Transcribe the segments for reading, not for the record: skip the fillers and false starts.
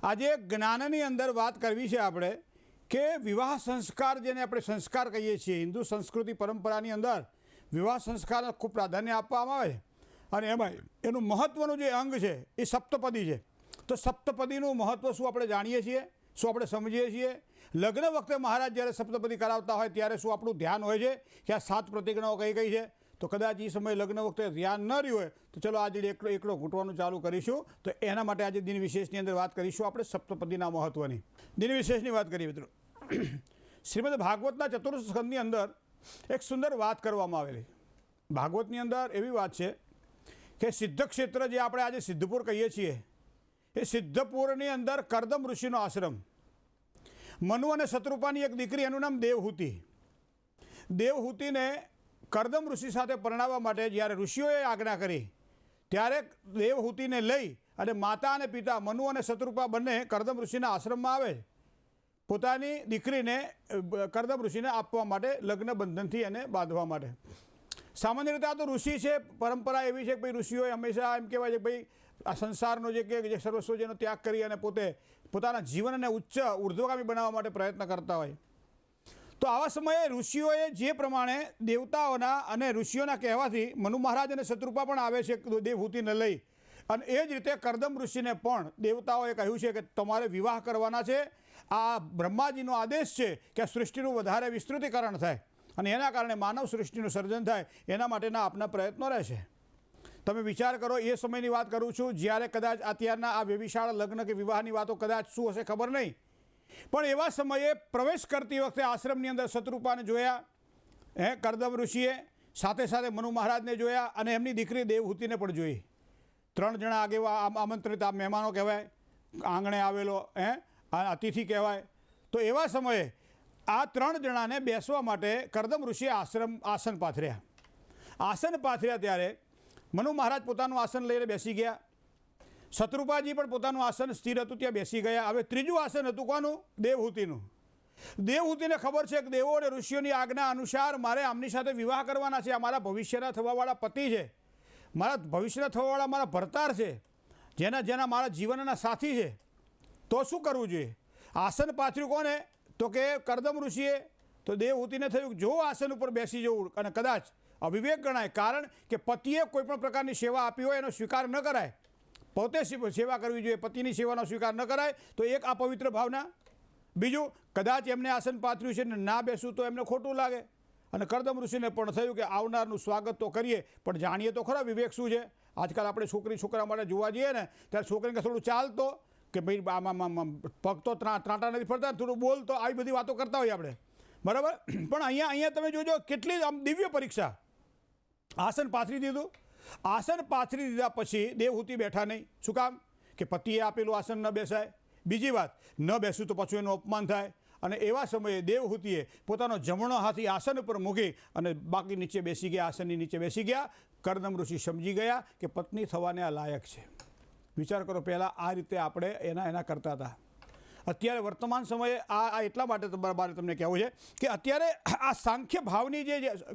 આજે જ્ઞાનની અંદર વાત કરવી છે આપણે કે વિવાહ સંસ્કાર, જેને આપણે સંસ્કાર કહીએ છીએ, હિન્દુ સંસ્કૃતિ પરંપરાની અંદર વિવાહ સંસ્કારને ખૂબ પ્રાધાન્ય આપવામાં આવે છે અને એમાં એનું મહત્ત્વનું જે અંગ છે એ સપ્તપદી છે. તો સપ્તપદીનું મહત્ત્વ શું આપણે જાણીએ છીએ, શું આપણે સમજીએ છીએ? લગ્ન વખતે મહારાજ જ્યારે સપ્તપદી કરાવતા હોય ત્યારે શું આપણું ધ્યાન હોય છે કે આ 7 પ્રતિજ્ઞાઓ કઈ કઈ છે? તો કદાચ એ સમયે લગ્ન વખતે ધ્યાન ન રહ્યું હોય તો ચલો આજે એકલો ઘૂંટવાનું ચાલુ કરીશું. તો એના માટે આજે દિન વિશેષની અંદર વાત કરીશું આપણે સપ્તપદીના મહત્ત્વની. દિન વિશેષની વાત કરીએ મિત્રો. શ્રીમદ ભાગવતના ચતુર્થ સ્કંદની અંદર એક સુંદર વાત કરવામાં આવેલી. ભાગવતની અંદર એવી વાત છે કે સિદ્ધ ક્ષેત્ર, જે આપણે આજે સિદ્ધપુર કહીએ છીએ, એ સિદ્ધપુરની અંદર કરદમ ઋષિનો આશ્રમ. મનુ અને શત્રુપાની એક દીકરી, એનું નામ દેવહૂતિ. દેવહૂતિને કરદમ ઋષિ સાથે પરણાવવા માટે જ્યારે ઋષિઓએ આજ્ઞા કરી ત્યારે દેવહૂતિને લઈ અને માતા અને પિતા મનુ અને શત્રુપા બંને કરદમ ઋષિના આશ્રમમાં આવે પોતાની દીકરીને કરદમ ઋષિને આપવા માટે, લગ્ન બંધનથી એને બાંધવા માટે. સામાન્ય રીતે આ તો ઋષિ છે, પરંપરા એવી છે કે ભાઈ ઋષિઓએ હંમેશા એમ કહેવાય છે કે ભાઈ આ સંસારનો જે સર્વસ્વ જેનો ત્યાગ કરી અને પોતાના જીવનને ઉચ્ચ ઉર્ધ્વગામી બનાવવા માટે પ્રયત્ન કરતા હોય. તો આવા સમયે ઋષિઓએ જે પ્રમાણે દેવતાઓના અને ઋષિઓના કહેવાથી મનુ મહારાજ અને શત્રુપા પણ આવે છે દેવહૂતિને લઈ, અને એ જ રીતે કરદમ ઋષિને પણ દેવતાઓએ કહ્યું છે કે તમારે વિવાહ કરવાના છે. આ બ્રહ્માજીનો આદેશ છે કે આ સૃષ્ટિનું વધારે વિસ્તૃતિકરણ થાય અને એના કારણે માનવ સૃષ્ટિનું સર્જન થાય, એના માટેના આપના પ્રયત્નો રહેશે. તમે વિચાર કરો, એ સમયની વાત કરું છું જ્યારે કદાચ અત્યારના આ વ્યભિચાર લગ્ન કે વિવાહની વાતો કદાચ શું હશે ખબર નહીં, પણ એવા સમયે પ્રવેશ કરતી વખતે આશ્રમની અંદર શત્રુપાને જોયા, કરદમ ઋષિએ સાથે સાથે મનુ મહારાજને જોયા અને એમની દીકરી દેવહૂતિને પણ જોઈ. 3 જણા આગેવા આમંત્રિત આ મહેમાનો કહેવાય, આંગણે આવેલો અતિથિ કહેવાય. તો એવા સમયે આ 3 જણાને બેસવા માટે કરદમ ઋષિએ આસન પાથર્યા. આસન પાથર્યા ત્યારે મનુ મહારાજ પોતાનું આસન લઈને બેસી ગયા. શત્રુપાજી પણ પોતાનું આસન સ્થિર હતું ત્યાં બેસી ગયા. હવે ત્રીજું આસન હતું કોનું? દેવહૂતિનું. દેવહૂતિને ખબર છે કે દેવો અને ઋષિઓની આજ્ઞા અનુસાર મારે આમની સાથે વિવાહ કરવાના છે. આ મારા ભવિષ્યના થવાવાળા પતિ છે, મારા ભવિષ્યના થવાવાળા મારા ભરતાર છે, જેના મારા જીવનના સાથી છે. તો શું કરવું જોઈએ? આસન પાથર્યું કોને? તો કે કરદમ ઋષિએ. તો દેવહૂતિને થયું જો આસન ઉપર બેસી જવું અને કદાચ અવિવેક ગણાય, કારણ કે પતિએ કોઈપણ પ્રકારની સેવા આપી હોય એનો સ્વીકાર ન કરાય. પોતે સેવા કરવી જોઈએ, પતિની સેવાનો સ્વીકાર ન કરાય, તો એક આ પવિત્ર ભાવના. બીજું, કદાચ એમને આસન પાથર્યું છે ને ના બેસવું તો એમને ખોટું લાગે. અને કરદમ ઋષિને પણ થયું કે આવનારનું સ્વાગત તો કરીએ પણ જાણીએ તો ખરા વિવેક શું છે. આજકાલ આપણે છોકરા માટે જોવા જઈએ ને ત્યારે છોકરીને થોડું ચાલતો કે ભાઈ આમાં પગ તો ત્રાંટા નથી ફરતા, થોડું બોલતો, આવી બધી વાતો કરતા હોઈએ આપણે, બરાબર. પણ અહીંયા તમે જોજો કેટલી આમ દિવ્ય પરીક્ષા. આસન પાથરી દીધું. આસન પાથરી દીધા પછી દેવહૂતિ બેઠા નહીં. શું કામ? કે પતિએ આપેલું આસન ન બેસાય. બીજી વાત, ન બેસું તો પાછું એનું અપમાન થાય. અને એવા સમયે દેવહૂતિએ પોતાનો જમણો હાથી આસન ઉપર મૂકી અને બાકી નીચે બેસી ગયા, આસનની નીચે બેસી ગયા. કરદમ ઋષિ સમજી ગયા કે પત્ની થવાને આ લાયક છે. વિચાર કરો, પહેલાં આ રીતે આપણે એના કરતા હતા. અત્યારે વર્તમાન સમયે આ એટલા માટે મારે તમને કહેવું છે કે અત્યારે આ સાંખ્ય ભાવની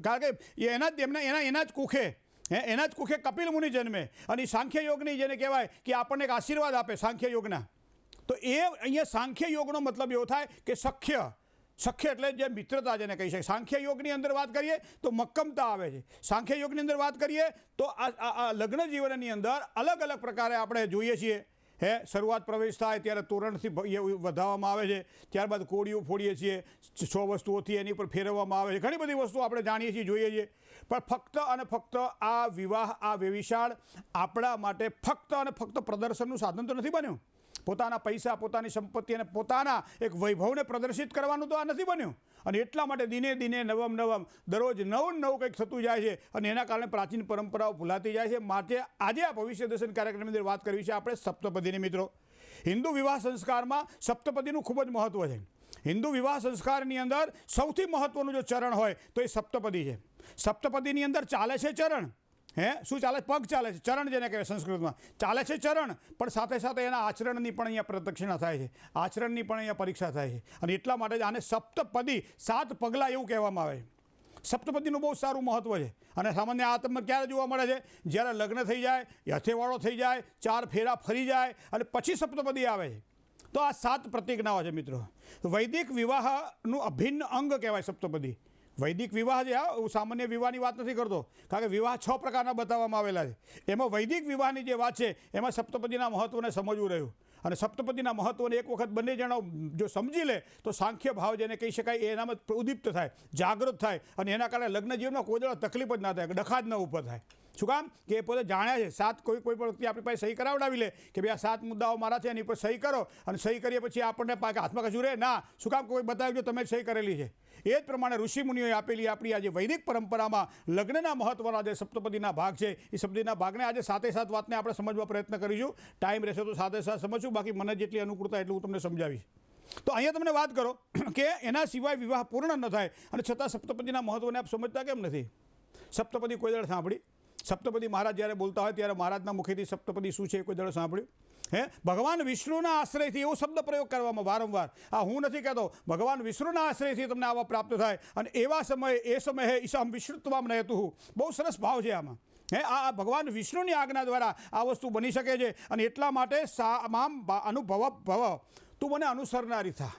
કારણ કે એના જ કુખે એના જ કુખે કપિલ મુનિ જન્મે અને સાંખ્ય યોગની જેને કહેવાય કે આપણને એક આશીર્વાદ આપે સાંખ્ય યોગના. તો એ અહીંયા સાંખ્ય યોગનો મતલબ એવો થાય કે સખ્ય એટલે જે મિત્રતા જેને કહી શકાય. સાંખ્ય યોગની અંદર વાત કરીએ તો મક્કમતા આવે છે. સાંખ્ય યોગની અંદર વાત કરીએ તો આ લગ્ન જીવનની અંદર અલગ અલગ પ્રકારે આપણે જોઈએ છીએ. શરૂઆત પ્રવેશ થાય ત્યારે તોરણથી વધાવવામાં આવે છે, ત્યારબાદ કોળીઓ ફોડીએ છીએ, 6 વસ્તુઓથી એની પર ફેરવવામાં આવે છે. ઘણી બધી વસ્તુઓ આપણે જાણીએ છીએ, જોઈએ છીએ. પણ ફક્ત અને ફક્ત આ વિવાહ, આ વ્યભિચાર આપણા માટે ફક્ત અને ફક્ત પ્રદર્શનનું સાધન તો નથી બન્યું. પોતાના પૈસા, પોતાની સંપત્તિ અને પોતાના એક વૈભવને પ્રદર્શિત કરવાનું તો આ નથી બન્યું. અને એટલા માટે દિને દિને નવમ દરરોજ નવું કંઈક થતું જાય છે અને એના કારણે પ્રાચીન પરંપરાઓ ભૂલાતી જાય છે. માટે આજે આ ભવિષ્ય દર્શન કાર્યક્રમની અંદર વાત કરવી છે આપણે સપ્તપદીની. મિત્રો, હિન્દુ વિવાહ સંસ્કારમાં સપ્તપદીનું ખૂબ જ મહત્ત્વ છે. હિન્દુ વિવાહ સંસ્કારની અંદર સૌથી મહત્ત્વનું જો ચરણ હોય તો એ સપ્તપદી છે. સપ્તપદીની અંદર ચાલે છે ચરણ. શું ચાલે? પગ ચાલે છે. ચરણ જેને કહેવાય સંસ્કૃતમાં ચાલે છે ચરણ, પણ સાથે સાથે એના આચરણની પણ અહીંયા પ્રદક્ષિણા થાય છે, આચરણની પણ અહીંયા પરીક્ષા થાય છે. અને એટલા માટે જ આને સપ્તપદી, 7 પગલાં એવું કહેવામાં આવે છે. સપ્તપદીનું બહુ સારું મહત્ત્વ છે. અને સામાન્ય આ તમને ક્યારે જોવા મળે છે? જ્યારે લગ્ન થઈ જાય, હથેવાળો થઈ જાય, 4 ફેરા ફરી જાય અને પછી સપ્તપદી આવે છે. તો આ 7 પ્રતિજ્ઞાઓ છે મિત્રો. વૈદિક વિવાહનું અભિન્ન અંગ કહેવાય સપ્તપદી. વૈદિક વિવાહ છે, હું સામાન્ય વિવાહની વાત નથી કરતો, કારણ કે વિવાહ 6 પ્રકારના બતાવવામાં આવેલા છે. એમાં વૈદિક વિવાહની જે વાત છે એમાં સપ્તપદીના મહત્વને સમજવું રહ્યું. અને સપ્તપદીના મહત્વને એક વખત બંને જણા જો સમજી લે તો સાંખ્ય ભાવ જેને કહી શકાય એનામાં ઉદ્દીપ્ત થાય, જાગૃત થાય, અને એના કારણે લગ્ન જીવનમાં કોઈ દાડો તકલીફ જ ના થાય, ડખા જ ન ઊભો થાય. શું કામ કે એ પોતે જાણ્યા છે. 7 કોઈ પણ વ્યક્તિ આપણી પાસે સહી કરાવડાવી લે કે ભાઈ આ 7 મુદ્દાઓ મારા છે, એની પર સહી કરો, અને સહી કરીએ પછી આપણને હાથમાં કશું રહે ના. શું કામ કોઈ બતાવ્યું તમે સહી કરેલી છે. એ જ પ્રમાણે ઋષિમુનિઓએ આપેલી આપણી આજે વૈદિક પરંપરામાં લગ્નના મહત્વના જે સપ્તપદીના ભાગ છે એ સપ્તપદીના ભાગને આજે 7 વાતને આપણે સમજવા પ્રયત્ન કરીશું. ટાઈમ રહેશે તો 7 સમજશું, બાકી મને જેટલી અનુકૂળતા એટલું હું તમને સમજાવીશ. તો અહીંયા તમને વાત કરો કે એના સિવાય વિવાહ પૂર્ણ ન થાય, અને છતાં સપ્તપદીના મહત્વને આપ સમજતા કેમ નથી? સપ્તપદી કોઈ દળ સાંભળી? સપ્તપદી મહારાજ જ્યારે બોલતા હોય ત્યારે મહારાજના મુખેથી સપ્તપદી શું છે એ કોઈ દળ સાંભળ્યું? ભગવાન વિષ્ણુના આશ્રયથી એવો શબ્દ પ્રયોગ કરવામાં વારંવાર. આ હું નથી કહેતો, ભગવાન વિષ્ણુના આશ્રયથી તમને આવા પ્રાપ્ત થાય. અને એવા સમયે એ સમયે ઈશામ વિષ્ણુત્વમ નહેતુઃ, બહુ સરસ ભાવ છે આમાં. આ ભગવાન વિષ્ણુની આજ્ઞા દ્વારા આ વસ્તુ બની શકે છે. અને એટલા માટે મામ અનુભવ ભવ, તું મને અનુસરનારી થા.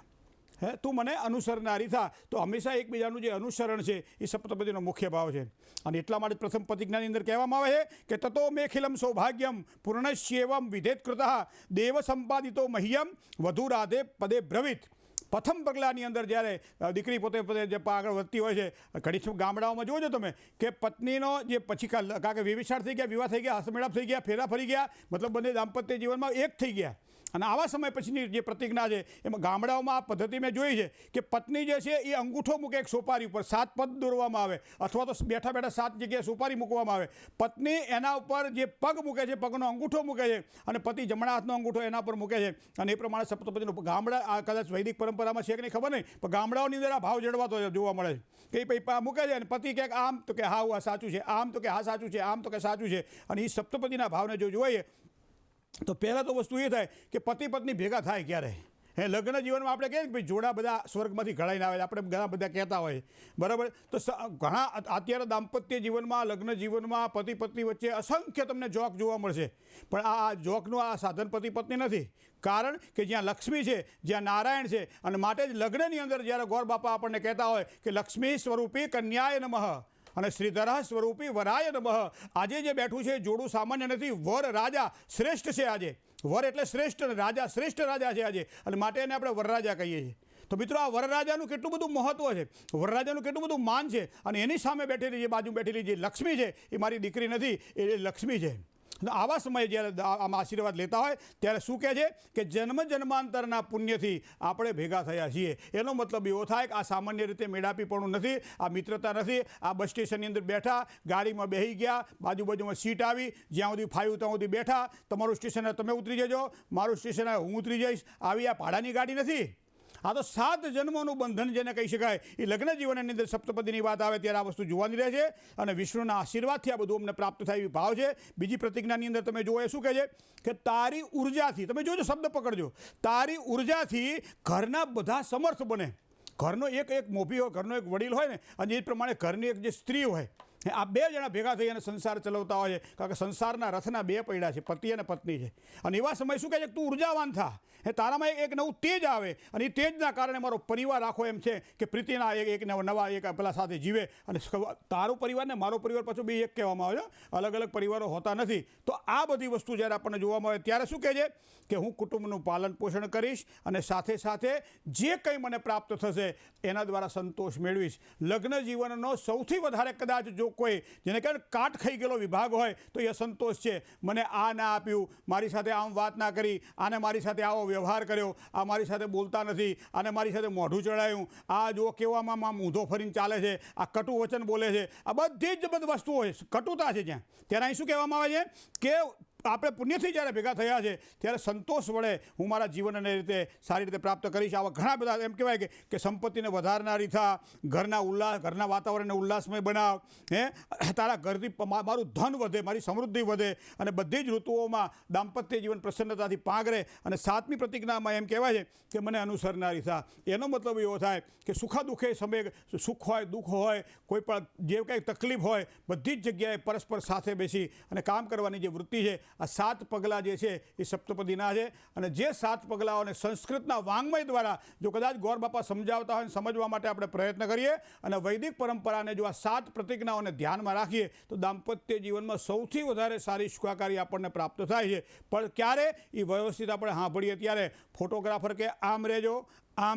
તું મને અનુસરનારી થા. તો હંમેશા એકબીજાનું જે અનુસરણ છે એ સપ્તપદીનો મુખ્ય ભાવ છે. અને એટલા માટે પ્રથમ પ્રતિજ્ઞાની અંદર કહેવામાં આવે છે કે તતો મેખિલમ સૌભાગ્યમ પૂર્ણશ્યેવમ વિધેત કૃતઃ દેવ સંપાદિતો મહ્યમ વધુ રાધે પદે બ્રવીત. પ્રથમ પગલાની અંદર જ્યારે દીકરી પોતે જે આગળ વધતી હોય છે, ઘણી ગામડાઓમાં જોજો તમે કે પત્નીનો જે પછી કારણ કે વ્યભિચાર થઈ ગયા, વિવાહ થઈ ગયા, હસ્તમેળાપ થઈ ગયા, ફેરા ફરી ગયા, મતલબ બંને દાંપત્ય જીવનમાં એક થઈ ગયા. અને આવા સમય પછીની જે પ્રતિજ્ઞા છે એમાં ગામડાઓમાં આ પદ્ધતિ મેં જોઈ છે કે પત્ની જે છે એ અંગૂઠો મૂકે એક સોપારી ઉપર, 7 પદ દોરવામાં આવે, અથવા તો બેઠા બેઠા 7 જગ્યાએ સોપારી મૂકવામાં આવે. પત્ની એના ઉપર જે પગ મૂકે છે, પગનો અંગૂઠો મૂકે છે, અને પતિ જમણા હાથનો અંગૂઠો એના ઉપર મૂકે છે. અને એ પ્રમાણે સપ્તપદીનો ગામડા આ કદાચ વૈદિક પરંપરામાં છે કે નહીં ખબર નહીં, પણ ગામડાઓની અંદર આ ભાવ જળવાતો જોવા મળે છે કે ભાઈ મૂકે છે અને પતિ કહે આમ તો કે હા આ સાચું છે, આમ તો કે હા સાચું છે, આમ તો કે સાચું છે. અને એ સપ્તપદીના ભાવને જો જોઈએ તો પહેલાં તો વસ્તુ એ થાય કે પતિ પત્ની ભેગા થાય ક્યારે? લગ્ન જીવનમાં આપણે કહીએ કે ભાઈ જોડા બધા સ્વર્ગમાંથી ઘડાઈને આવે, આપણે ઘણા બધા કહેતા હોય, બરાબર. તો ઘણા અત્યારે દાંપત્ય જીવનમાં, લગ્ન જીવનમાં પતિ પત્ની વચ્ચે અસંખ્ય તમને જોક જોવા મળશે. પણ આ જોકનું આ સાધન પતિ પત્ની નથી. કારણ કે જ્યાં લક્ષ્મી છે, જ્યાં નારાયણ છે, અને માટે જ લગ્નની અંદર જ્યારે ગોર બાપા આપણને કહેતા હોય કે લક્ષ્મી સ્વરૂપી કન્યાય નમઃ અને શ્રીધર સ્વરૂપી વરાય નમઃ. આજે જે બેઠું છે જોડું સામાન્ય નથી, વર રાજા શ્રેષ્ઠ છે. આજે વર એટલે શ્રેષ્ઠ, રાજા શ્રેષ્ઠ રાજા છે આજે, અને માટે એને આપણે વરરાજા કહીએ છીએ. તો મિત્રો આ વરરાજાનું કેટલું બધું મહત્વ છે, વરરાજાનું કેટલું બધું માન છે. અને એની સામે બેઠેલી જે બાજુ બેઠેલી જે લક્ષ્મી છે એ મારી દીકરી નથી, એ લક્ષ્મી છે. આવા સમયે જ્યારે આમાં આશીર્વાદ લેતા હોય ત્યારે શું કહે છે કે જન્મ જન્માંતરના પુણ્યથી આપણે ભેગા થયા છીએ. એનો મતલબ એવો થાય કે આ સામાન્ય રીતે મેળાપીપણું નથી, આ મિત્રતા નથી. આ બસ સ્ટેશનની અંદર બેઠા, ગાડીમાં બેસી ગયા, બાજુમાં સીટ આવી, જ્યાં સુધી ફાવ્યું ત્યાં સુધી બેઠા, તમારું સ્ટેશન તમે ઉતરી જજો, મારું સ્ટેશન હું ઉતરી જઈશ, આવી આ ભાડાની ગાડી નથી. આ તો 7 જન્મોનું બંધન જેને કહી શકાય. એ લગ્ન જીવનની અંદર સપ્તપદીની વાત આવે ત્યારે આ વસ્તુ જોવાની રહે છે. અને વિષ્ણુના આશીર્વાદથી આ બધું અમને પ્રાપ્ત થાય એવી ભાવ છે. બીજી પ્રતિજ્ઞાની અંદર તમે જુઓ એ શું કહે છે કે તારી ઉર્જાથી, તમે જોજો શબ્દ પકડજો, તારી ઉર્જાથી ઘરના બધા સમર્થ બને. ઘરનો એક મોભી હોય, ઘરનો એક વડીલ હોય ને, અને એ પ્રમાણે ઘરની એક જે સ્ત્રી હોય, આ 2 જણા ભેગા થઈ અને સંસાર ચલાવતા હોય છે. કારણ કે સંસારના રથના 2 પૈડા છે, પતિ અને પત્ની છે. અને એવા સમય શું કહે છે કે તું ઉર્જાવાન થા, તારામાં એક નવું તેજ આવે, અને એ તેજના કારણે મારો પરિવાર આખો એમ છે કે પ્રીતિના એક નવા એક પેલા સાથે જીવે. અને તારો પરિવાર ને મારો પરિવાર પાછું બે એક કહેવામાં આવે છે, અલગ અલગ પરિવારો હોતા નથી. તો આ બધી વસ્તુ જ્યારે આપણને જોવામાં આવે ત્યારે શું કહે છે કે હું કુટુંબનું પાલન પોષણ કરીશ, અને સાથે સાથે જે કંઈ મને પ્રાપ્ત થશે એના દ્વારા સંતોષ મેળવીશ. લગ્ન જીવનનો સૌથી વધારે કદાચ જો કોઈ જેને કહે કાટ ખાઈ ગયેલો વિભાગ હોય તો એ અસંતોષ છે. મને આ ના આપ્યું, મારી સાથે આમ વાત ના કરી, આને મારી સાથે આવો વ્યવહાર કર્યો, આ મારી સાથે બોલતા નથી, આને મારી સાથે મોઢું ચડાયું, આ જો કેવામાં મૂંધો ફરીને ચાલે છે, આ કટુ વચન બોલે છે. આ બધી જ બધી વસ્તુઓ કટુતા છે જ્યાં. ત્યારે અહીં શું કહેવામાં આવે છે કે આપણે પુણ્યથી જ્યારે ભેગા થયા છે ત્યારે સંતોષ વડે હું મારા જીવનને રીતે સારી રીતે પ્રાપ્ત કરીશ. આવા ઘણા બધા એમ કહેવાય કે સંપત્તિને વધારનારી થા, ઘરના ઘરના વાતાવરણને ઉલ્લાસમય બનાવ, તારા ઘરથી મારું ધન વધે, મારી સમૃદ્ધિ વધે, અને બધી જ ઋતુઓમાં દાંપત્ય જીવન પ્રસન્નતાથી પાંગરે. અને 7મી પ્રતિજ્ઞામાં એમ કહેવાય છે કે મને અનુસરનારી થા. એનો મતલબ એવો થાય કે સુખા દુઃખે સમય, સુખ હોય દુઃખ હોય, કોઈ પણ જે કંઈ તકલીફ હોય, બધી જ જગ્યાએ પરસ્પર સાથે બેસી અને કામ કરવાની જે વૃત્તિ છે આ 7 પગલાં જે છે એ સપ્તપદીના છે અને જે 7 પગલાઓને સંસ્કૃતના વાંગ્મય દ્વારા જો કદાચ ગોર બાપા સમજાવતા હોય સમજવા માટે આપણે પ્રયત્ન કરીએ અને વૈદિક પરંપરાને જો આ 7 પ્રતિજ્ઞાઓને ધ્યાનમાં રાખીએ તો દાંપત્ય જીવનમાં સૌથી વધારે સારી સુખાકારી આપણને પ્રાપ્ત થાય છે. પણ ક્યારે એ વ્યવસ્થિત આપણે સાંભળીએ ત્યારે ફોટોગ્રાફર કે આમ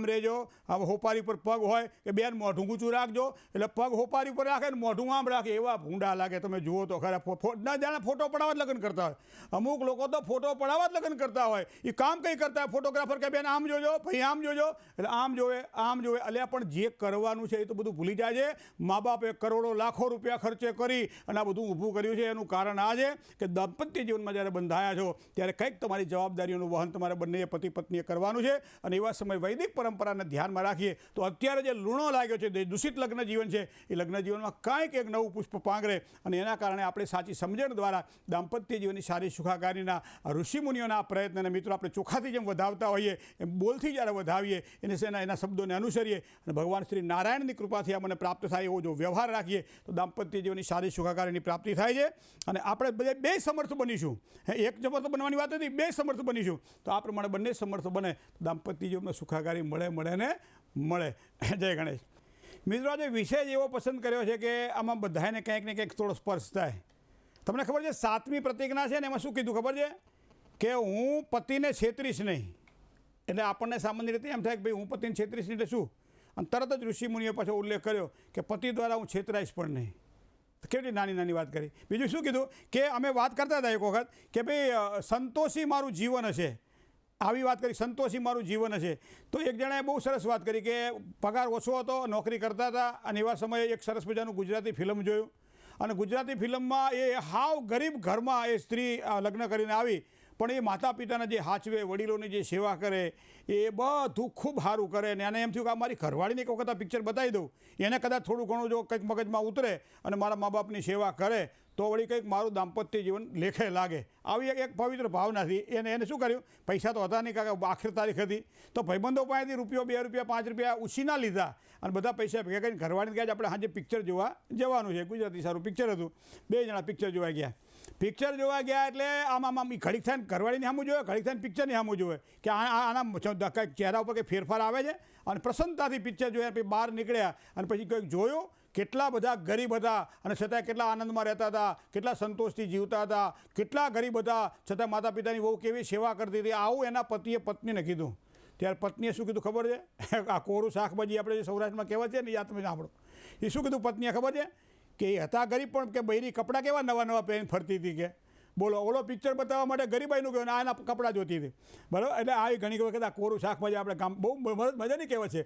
રહેજો હવે હોપારી પર પગ હોય કે બેન મોઢું ઊંચું રાખજો એટલે પગ હોપારી પર રાખે ને મોઢું આમ રાખે એવા ભૂંડા લાગે. તમે જુઓ તો ખરા ના જાણે ફોટો પડાવવા જ લગ્ન કરતા હોય. અમુક લોકો તો ફોટો પડાવવા જ લગ્ન કરતા હોય. એ કામ કંઈ કરતા હોય ફોટોગ્રાફર કે બેન આમ જોજો ભાઈ આમ જોજો એટલે આમ જોવે એટલે પણ જે કરવાનું છે એ તો બધું ભૂલી જાય છે. મા બાપે કરોડો લાખો રૂપિયા ખર્ચે કરી અને આ બધું ઊભું કર્યું છે. એનું કારણ આ છે કે દાંપત્ય જીવનમાં જ્યારે બંધાયા છો ત્યારે કંઈક તમારી જવાબદારીઓનું વહન તમારે બંને પતિ પત્નીએ કરવાનું છે. અને એવા સમય વૈદિક પરંપરાને ધ્યાનમાં રાખીએ તો અત્યારે જે લૂણો લાગ્યો છે જે દૂષિત લગ્ન જીવન છે એ લગ્ન જીવનમાં કાંઈક એક નવું પુષ્પ પાંગરે અને એના કારણે આપણે સાચી સમજણ દ્વારા દાંપત્ય જીવનની સારી સુખાકારીના ઋષિમુનિઓના પ્રયત્નને મિત્રો આપણે ચોખાથી જેમ વધાવતા હોઈએ એમ બોલથી જ્યારે વધાવીએ એના શબ્દોને અનુસરીએ અને ભગવાન શ્રી નારાયણની કૃપાથી આપણને પ્રાપ્ત થાય એવો જો વ્યવહાર રાખીએ તો દાંપત્ય જીવનની સારી સુખાકારીની પ્રાપ્તિ થાય છે. અને આપણે બધે બે સમર્થ બનીશું. એક સમર્થ બનવાની વાત નથી, બે સમર્થ બનીશું તો આ પ્રમાણે બંને સમર્થ બને દાંપત્ય જીવનમાં સુખાકારી મળે. જય ગણેશ. મિત્રો આજે વિષય એવો પસંદ કર્યો છે કે આમાં બધાને કંઈક ને કંઈક થોડો સ્પર્શ થાય. તમને ખબર છે 7મી પ્રતિજ્ઞા છે ને એમાં શું કીધું ખબર છે કે હું પતિને છેતરીશ નહીં. એટલે આપણને સામાન્ય રીતે એમ થાય કે ભાઈ હું પતિને છેતરીશ નહીં એટલે શું, અને તરત જ ઋષિમુનિએ પાછો ઉલ્લેખ કર્યો કે પતિ દ્વારા હું છેતરાઈશ પણ નહીં. કેટલી નાની વાત કરી. બીજું શું કીધું કે અમે વાત કરતા હતા એક વખત કે ભાઈ સંતોષી મારું જીવન હશે. આવી વાત કરી સંતોષી મારું જીવન હશે. તો એક જણાએ બહુ સરસ વાત કરી કે પગાર ઓછો હતો, નોકરી કરતા હતા અને એવા સમયે એક સરસ મજાનું ગુજરાતી ફિલ્મ જોયું અને ગુજરાતી ફિલ્મમાં એ હાવ ગરીબ ઘરમાં એ સ્ત્રી લગ્ન કરીને આવી પણ એ માતા પિતાના જે હાચવે વડીલોની જે સેવા કરે એ બધું ખૂબ સારું કરે ને એને એમ થયું કે મારી ઘરવાળીને એક વખત આ પિક્ચર બતાવી દઉં, એને કદાચ થોડું ઘણું જો કંઈક મગજમાં ઉતરે અને મારા મા બાપની સેવા કરે તો વળી કંઈક મારું દાંપત્ય જીવન લેખે લાગે. આવી એક પવિત્ર ભાવનાથી એને શું કર્યું, પૈસા તો હતા નહીં કારણ કે આખરી તારીખ હતી તો ભાઈબંધો પાસેથી રૂપિયો 2 રૂપિયા 5 રૂપિયા ઉછીના લીધા અને બધા પૈસા ભેગા કરીને ઘરવાળીને ગયા આપણે સાંજે પિક્ચર જોવા જવાનું છે. ગુજરાતી સારું પિક્ચર હતું. 2 જણા પિક્ચર જોવા ગયા. પિક્ચર જોવા ગયા એટલે આમ ઘડીક થઈને ઘરવાળીને સામું જોવે, ઘડીક થઈને પિક્ચરની સામું જોવે કે આના કંઈક ચહેરા ઉપર કંઈક ફેરફાર આવે છે અને પ્રસન્નતાથી પિક્ચર જોયા. પછી બહાર નીકળ્યા અને પછી કંઈક જોયું કેટલા બધા ગરીબ હતા અને છતાં કેટલા આનંદમાં રહેતા હતા, કેટલા સંતોષથી જીવતા હતા, કેટલા ગરીબ હતા છતાં માતા પિતાની બહુ કેવી સેવા કરતી હતી. આવું એના પતિએ પત્નીને કીધું. ત્યારે પત્નીએ શું કીધું ખબર છે? આ કોરું શાકભાજી આપણે જે સૌરાષ્ટ્રમાં કહેવાય છે ને યા તમે સાંભળો. એ શું કીધું પત્નીએ ખબર છે કે એ હતા ગરીબ પણ કે બૈરી કપડાં કેવા નવા પહેરીને ફરતી હતી કે બોલો ઓલો પિક્ચર બતાવવા માટે ગરીબાઈનું કહ્યું ને આના કપડાં જોતી હતી. બરાબર. એટલે આવી ઘણી વખત આ કોરું શાકભાજી આપણે ગામ બહુ મજાની કહેવાય છે